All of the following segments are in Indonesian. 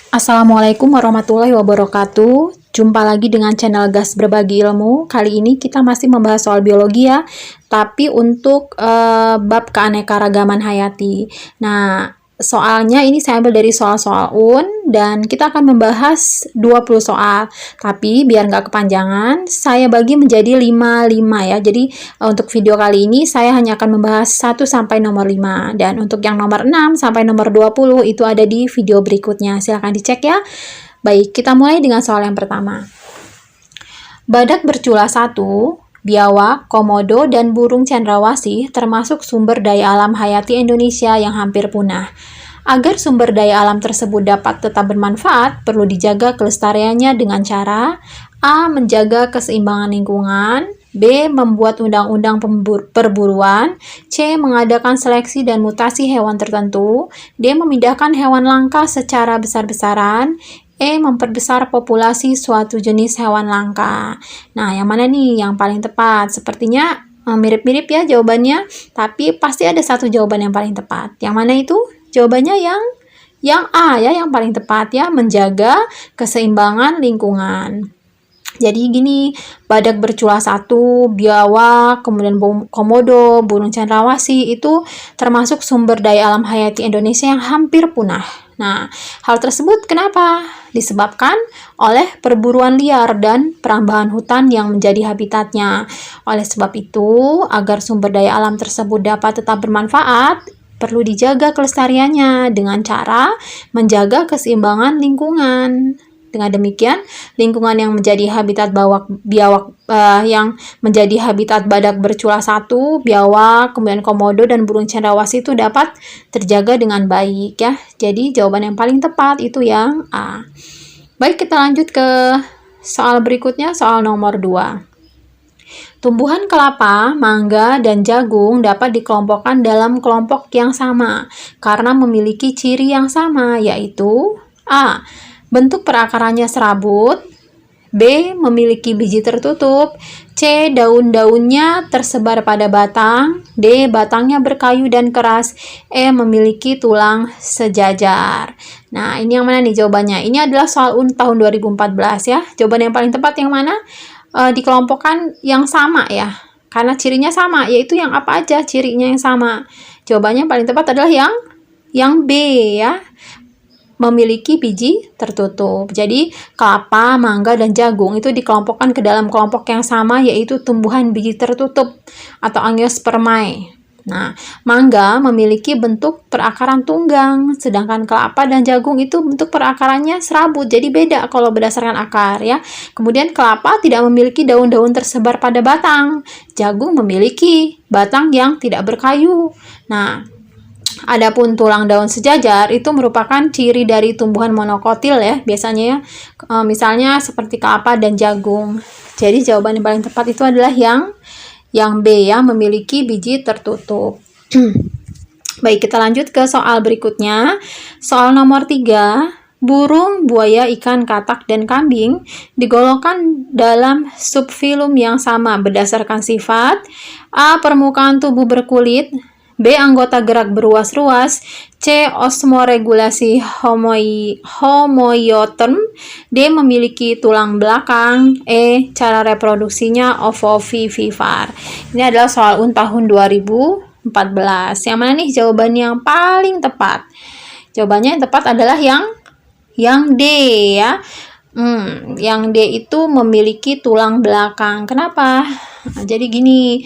Assalamualaikum warahmatullahi wabarakatuh. Jumpa lagi dengan channel Gas Berbagi Ilmu. Kali ini kita masih membahas soal biologi ya, tapi untuk bab keanekaragaman hayati. Nah, soalnya ini saya ambil dari soal-soal UN dan kita akan membahas 20 soal. Tapi biar nggak kepanjangan, saya bagi menjadi 5 ya. Jadi untuk video kali ini saya hanya akan membahas 1 sampai nomor 5. Dan untuk yang nomor 6 sampai nomor 20 itu ada di video berikutnya. Silahkan dicek ya. Baik, kita mulai dengan soal yang pertama. Badak bercula 1, biawak, komodo, dan burung cendrawasih termasuk sumber daya alam hayati Indonesia yang hampir punah. Agar sumber daya alam tersebut dapat tetap bermanfaat, perlu dijaga kelestariannya dengan cara A. Menjaga keseimbangan lingkungan, B. Membuat undang-undang perburuan, C. Mengadakan seleksi dan mutasi hewan tertentu, D. Memindahkan hewan langka secara besar-besaran, E. Memperbesar populasi suatu jenis hewan langka. Nah, yang mana nih yang paling tepat? Sepertinya mirip-mirip ya jawabannya, tapi pasti ada satu jawaban yang paling tepat. Yang mana itu? Jawabannya yang A ya, yang paling tepat ya, menjaga keseimbangan lingkungan. Jadi gini, badak bercula 1, biawak, kemudian komodo, burung cendrawasih itu termasuk sumber daya alam hayati Indonesia yang hampir punah. Nah, hal tersebut kenapa? Disebabkan oleh perburuan liar dan perambahan hutan yang menjadi habitatnya. Oleh sebab itu, agar sumber daya alam tersebut dapat tetap bermanfaat, perlu dijaga kelestariannya dengan cara menjaga keseimbangan lingkungan. Dengan demikian, lingkungan yang menjadi habitat yang menjadi habitat badak bercula 1, biawak, kemudian komodo dan burung cendrawasih itu dapat terjaga dengan baik ya. Jadi jawaban yang paling tepat itu yang A. Baik, kita lanjut ke soal berikutnya, soal nomor 2. Tumbuhan kelapa, mangga, dan jagung dapat dikelompokkan dalam kelompok yang sama karena memiliki ciri yang sama, yaitu A. Bentuk perakarannya serabut, B. Memiliki biji tertutup, C. Daun-daunnya tersebar pada batang, D. Batangnya berkayu dan keras, E. Memiliki tulang sejajar. Nah, ini yang mana nih jawabannya? Ini adalah soal UN tahun 2014 ya. Jawaban yang paling tepat yang mana? Dikelompokkan yang sama ya. Karena cirinya sama, yaitu yang apa aja cirinya yang sama? Jawabannya paling tepat adalah yang B ya. Memiliki biji tertutup. Jadi, kelapa, mangga, dan jagung itu dikelompokkan ke dalam kelompok yang sama, yaitu tumbuhan biji tertutup atau Angiospermae. Nah, mangga memiliki bentuk perakaran tunggang, sedangkan kelapa dan jagung itu bentuk perakarannya serabut, jadi beda kalau berdasarkan akar ya. Kemudian kelapa tidak memiliki daun-daun tersebar pada batang, jagung memiliki batang yang tidak berkayu. Nah, adapun tulang daun sejajar itu merupakan ciri dari tumbuhan monokotil ya, biasanya ya, misalnya seperti kelapa dan jagung. Jadi jawaban yang paling tepat itu adalah yang B ya, memiliki biji tertutup. Baik, kita lanjut ke soal berikutnya. Soal nomor 3. Burung, buaya, ikan, katak, dan kambing digolongkan dalam subfilum yang sama berdasarkan sifat A. Permukaan tubuh berkulit, B. Anggota gerak beruas-ruas, C. Osmoregulasi homoioterm, D. Memiliki tulang belakang, E. Cara reproduksinya ovovivipar. Ini adalah soal UN tahun 2014. Yang mana nih jawaban yang paling tepat? Jawabannya yang tepat adalah yang D ya. Yang D itu memiliki tulang belakang. Kenapa? Nah, jadi gini,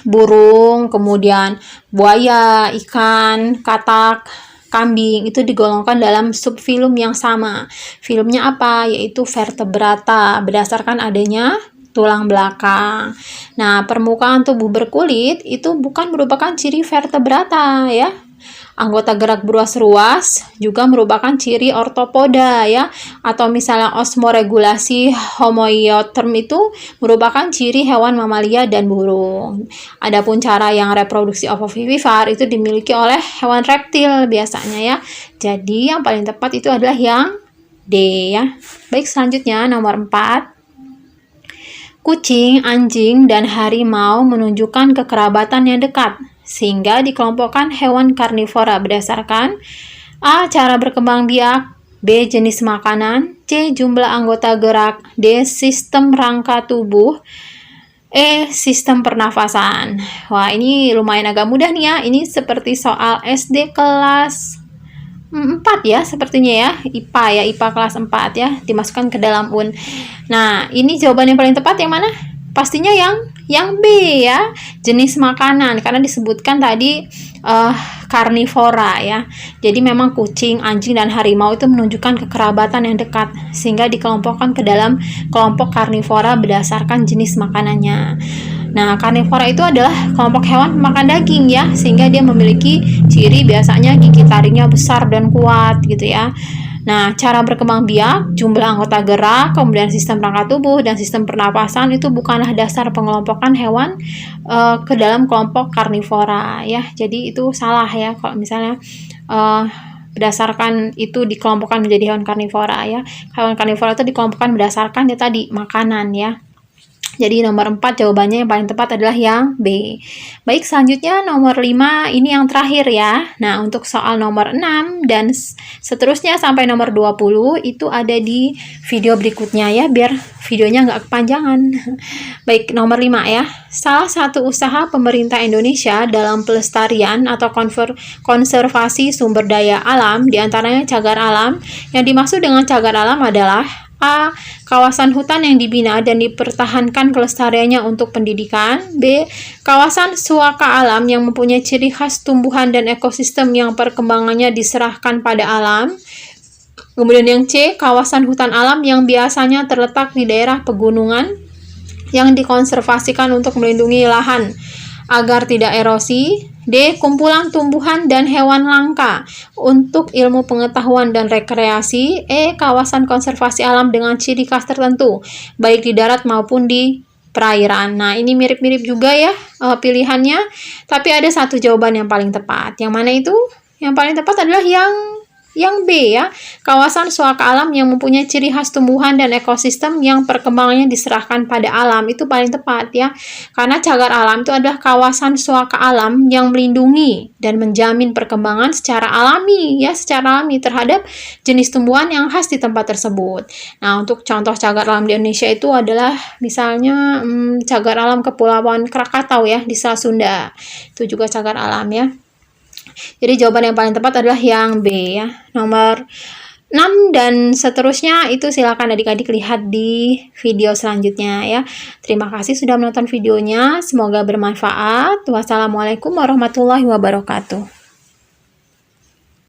burung, kemudian buaya, ikan, katak, kambing itu digolongkan dalam subfilum yang sama. Filumnya apa? Yaitu vertebrata berdasarkan adanya tulang belakang. Nah, permukaan tubuh berkulit itu bukan merupakan ciri vertebrata ya. Anggota gerak beruas-ruas juga merupakan ciri ortopoda ya, atau misalnya osmoregulasi homoioterm itu merupakan ciri hewan mamalia dan burung. Adapun cara yang reproduksi ovovivipar itu dimiliki oleh hewan reptil biasanya ya. Jadi yang paling tepat itu adalah yang D ya. Baik, selanjutnya nomor 4. Kucing, anjing, dan harimau menunjukkan kekerabatan yang dekat, sehingga dikelompokkan hewan karnivora berdasarkan A. Cara berkembang biak. B. Jenis makanan. C. Jumlah anggota gerak. D. Sistem rangka tubuh. E. Sistem pernafasan. Wah, ini lumayan agak mudah nih ya. Ini seperti soal SD kelas 4 ya, sepertinya ya. IPA ya, IPA kelas 4 ya. Dimasukkan ke dalam UN. Nah, ini jawaban yang paling tepat yang mana? Pastinya yang B ya, jenis makanan, karena disebutkan tadi karnivora ya. Jadi memang kucing, anjing, dan harimau itu menunjukkan kekerabatan yang dekat, sehingga dikelompokkan ke dalam kelompok karnivora berdasarkan jenis makanannya. Nah, karnivora itu adalah kelompok hewan pemakan daging ya, sehingga dia memiliki ciri biasanya gigi taringnya besar dan kuat gitu ya. Nah, cara berkembang biak, jumlah anggota gerak, kemudian sistem rangka tubuh, dan sistem pernapasan itu bukanlah dasar pengelompokan hewan ke dalam kelompok karnivora ya. Jadi itu salah ya kalau misalnya berdasarkan itu dikelompokkan menjadi hewan karnivora ya. Hewan karnivora itu dikelompokkan berdasarkan ya tadi makanan ya. Jadi nomor 4 jawabannya yang paling tepat adalah yang B. Baik, selanjutnya nomor 5 ini yang terakhir ya. Nah, untuk soal nomor 6 dan seterusnya sampai nomor 20 itu ada di video berikutnya ya, biar videonya nggak kepanjangan. Baik, nomor 5 ya. Salah satu usaha pemerintah Indonesia dalam pelestarian atau konservasi sumber daya alam, diantaranya cagar alam. Yang dimaksud dengan cagar alam adalah A. Kawasan hutan yang dibina dan dipertahankan kelestariannya untuk pendidikan. B. Kawasan suaka alam yang mempunyai ciri khas tumbuhan dan ekosistem yang perkembangannya diserahkan pada alam. Kemudian yang C. Kawasan hutan alam yang biasanya terletak di daerah pegunungan yang dikonservasikan untuk melindungi lahan agar tidak erosi. D. Kumpulan tumbuhan dan hewan langka untuk ilmu pengetahuan dan rekreasi. E. Kawasan konservasi alam dengan ciri khas tertentu, baik di darat maupun di perairan. Nah, ini mirip-mirip juga ya pilihannya, tapi ada satu jawaban yang paling tepat. Yang mana itu? Yang paling tepat adalah yang B ya, kawasan suaka alam yang mempunyai ciri khas tumbuhan dan ekosistem yang perkembangannya diserahkan pada alam. Itu paling tepat ya, karena cagar alam itu adalah kawasan suaka alam yang melindungi dan menjamin perkembangan secara alami ya, secara alami terhadap jenis tumbuhan yang khas di tempat tersebut. Nah, untuk contoh cagar alam di Indonesia itu adalah misalnya cagar alam Kepulauan Krakatau ya di Selat Sunda. Itu juga cagar alam ya. Jadi jawaban yang paling tepat adalah yang B ya. Nomor 6 dan seterusnya itu silakan adik-adik lihat di video selanjutnya ya. Terima kasih sudah menonton videonya. Semoga bermanfaat. Wassalamualaikum warahmatullahi wabarakatuh.